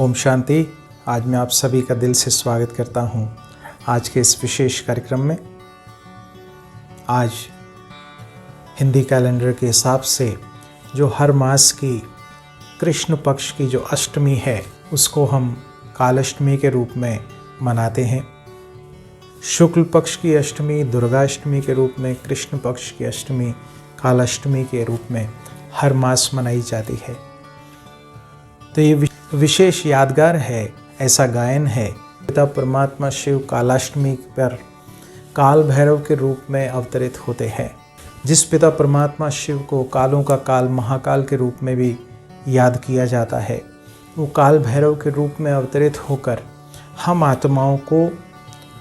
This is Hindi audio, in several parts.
ओम शांति। आज मैं आप सभी का दिल से स्वागत करता हूं आज के इस विशेष कार्यक्रम में। आज हिंदी कैलेंडर के हिसाब से जो हर मास की कृष्ण पक्ष की जो अष्टमी है उसको हम कालाष्टमी के रूप में मनाते हैं। शुक्ल पक्ष की अष्टमी दुर्गाष्टमी के रूप में, कृष्ण पक्ष की अष्टमी कालाष्टमी के रूप में हर मास मनाई जाती है। तो ये विशेष यादगार है, ऐसा गायन है। पिता परमात्मा शिव कालाष्टमी पर काल भैरव के रूप में अवतरित होते हैं। जिस पिता परमात्मा शिव को कालों का काल महाकाल के रूप में भी याद किया जाता है, वो काल भैरव के रूप में अवतरित होकर हम आत्माओं को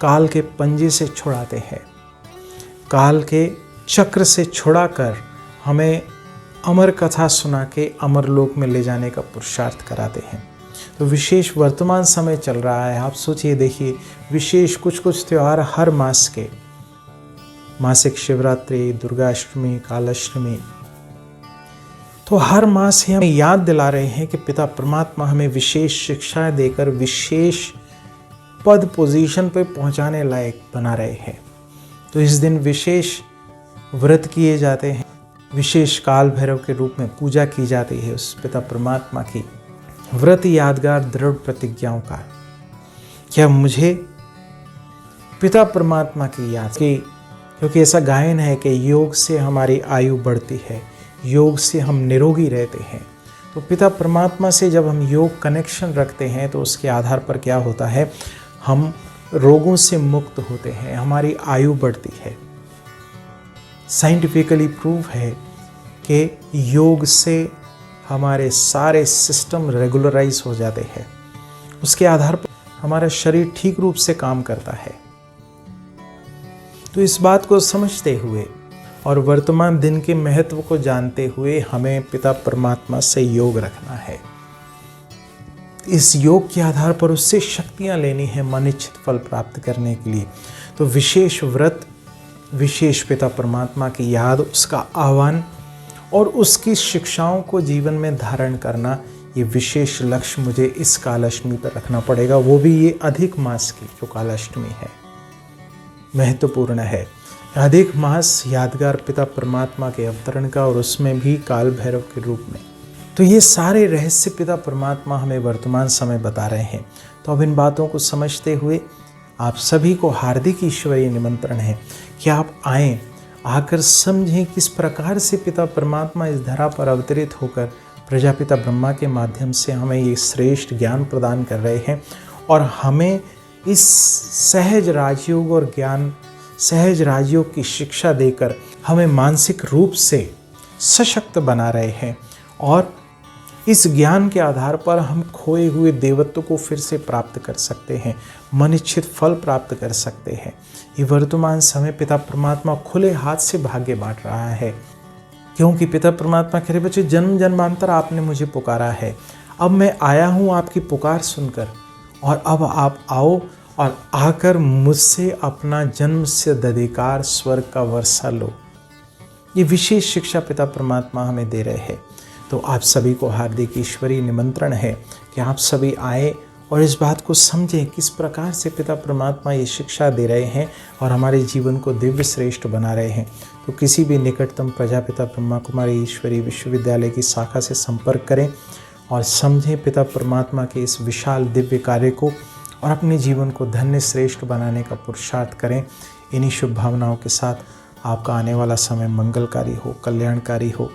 काल के पंजे से छुड़ाते हैं, काल के चक्र से छुड़ाकर हमें अमर कथा सुना के अमर लोक में ले जाने का पुरुषार्थ कराते हैं। तो विशेष वर्तमान समय चल रहा है। आप सोचिए, देखिए, विशेष कुछ त्यौहार हर मास के, मासिक शिवरात्रि, दुर्गाष्टमी, कालाष्टमी, तो हर मास ही हमें याद दिला रहे हैं कि पिता परमात्मा हमें विशेष शिक्षाएं देकर विशेष पद पोजीशन पे पहुंचाने लायक बना रहे हैं। तो इस दिन विशेष व्रत किए जाते हैं, विशेष काल भैरव के रूप में पूजा की जाती है उस पिता परमात्मा की। व्रत यादगार दृढ़ प्रतिज्ञाओं का, क्या मुझे पिता परमात्मा की याद की, क्योंकि ऐसा गायन है कि योग से हमारी आयु बढ़ती है, योग से हम निरोगी रहते हैं। तो पिता परमात्मा से जब हम योग कनेक्शन रखते हैं तो उसके आधार पर क्या होता है, हम रोगों से मुक्त होते हैं, हमारी आयु बढ़ती है। साइंटिफिकली प्रूव है कि योग से हमारे सारे सिस्टम रेगुलराइज हो जाते हैं, उसके आधार पर हमारा शरीर ठीक रूप से काम करता है। तो इस बात को समझते हुए और वर्तमान दिन के महत्व को जानते हुए हमें पिता परमात्मा से योग रखना है। इस योग के आधार पर उससे शक्तियां लेनी है मनिच्छित फल प्राप्त करने के लिए। तो विशेष व्रत, विशेष पिता परमात्मा की याद, उसका आह्वान और उसकी शिक्षाओं को जीवन में धारण करना, ये विशेष लक्ष्य मुझे इस कालाष्टमी पर रखना पड़ेगा। वो भी ये अधिक मास की जो कालाष्टमी है, महत्वपूर्ण है। अधिक मास यादगार पिता परमात्मा के अवतरण का, और उसमें भी काल भैरव के रूप में। तो ये सारे रहस्य पिता परमात्मा हमें वर्तमान समय बता रहे हैं। तो अब इन बातों को समझते हुए आप सभी को हार्दिक ईश्वरीय निमंत्रण है कि आप आएं, आकर समझें किस प्रकार से पिता परमात्मा इस धरा पर अवतरित होकर प्रजापिता ब्रह्मा के माध्यम से हमें ये श्रेष्ठ ज्ञान प्रदान कर रहे हैं, और हमें इस सहज राजयोग और ज्ञान, सहज राजयोग की शिक्षा देकर हमें मानसिक रूप से सशक्त बना रहे हैं, और इस ज्ञान के आधार पर हम खोए हुए देवत्व को फिर से प्राप्त कर सकते हैं, मनिच्छित फल प्राप्त कर सकते हैं। ये वर्तमान समय पिता परमात्मा खुले हाथ से भाग्य बांट रहा है, क्योंकि पिता परमात्मा कह रहे, बच्चे, जन्म जन्मांतर आपने मुझे पुकारा है, अब मैं आया हूँ आपकी पुकार सुनकर, और अब आप आओ और आकर मुझसे अपना जन्म सिद्ध अधिकार स्वर्ग का वर्षा लो। ये विशेष शिक्षा पिता परमात्मा हमें दे रहे हैं। तो आप सभी को हार्दिक ईश्वरीय निमंत्रण है कि आप सभी आए और इस बात को समझें किस प्रकार से पिता परमात्मा ये शिक्षा दे रहे हैं और हमारे जीवन को दिव्य श्रेष्ठ बना रहे हैं। तो किसी भी निकटतम प्रजापिता ब्रह्मा कुमारी ईश्वरीय विश्वविद्यालय की शाखा से संपर्क करें और समझें पिता परमात्मा के इस विशाल दिव्य कार्य को, और अपने जीवन को धन्य श्रेष्ठ बनाने का पुरुषार्थ करें। इन्हीं शुभ भावनाओं के साथ आपका आने वाला समय मंगलकारी हो, कल्याणकारी हो।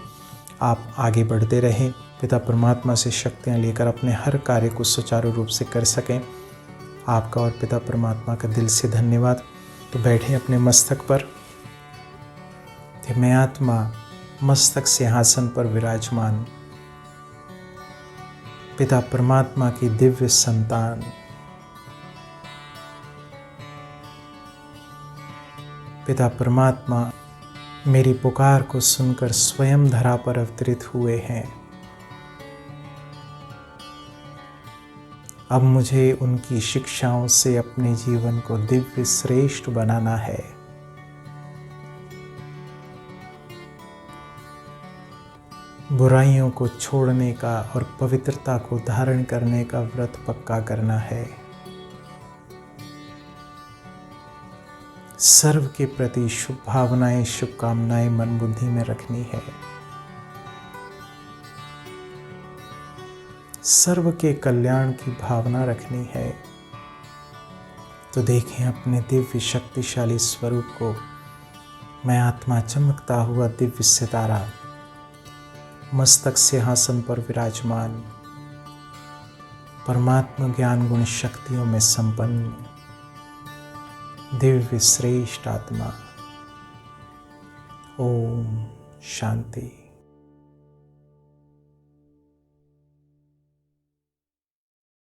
आप आगे बढ़ते रहें, पिता परमात्मा से शक्तियाँ लेकर अपने हर कार्य को सुचारू रूप से कर सकें। आपका और पिता परमात्मा का दिल से धन्यवाद। तो बैठें अपने मस्तक पर। मैं आत्मा मस्तक सिंहासन पर विराजमान, पिता परमात्मा की दिव्य संतान, पिता परमात्मा मेरी पुकार को सुनकर स्वयं धरा पर अवतरित हुए हैं। अब मुझे उनकी शिक्षाओं से अपने जीवन को दिव्य श्रेष्ठ बनाना है। बुराइयों को छोड़ने का और पवित्रता को धारण करने का व्रत पक्का करना है। सर्व के प्रति शुभ भावनाएं, शुभकामनाएं मन बुद्धि में रखनी है। सर्व के कल्याण की भावना रखनी है। तो देखें अपने दिव्य शक्तिशाली स्वरूप को। मैं आत्मा चमकता हुआ दिव्य सितारा, मस्तक सिंहासन पर विराजमान, परमात्मा ज्ञान गुण शक्तियों में संपन्न दिव्य श्रेष्ठ आत्मा। ओम शांति।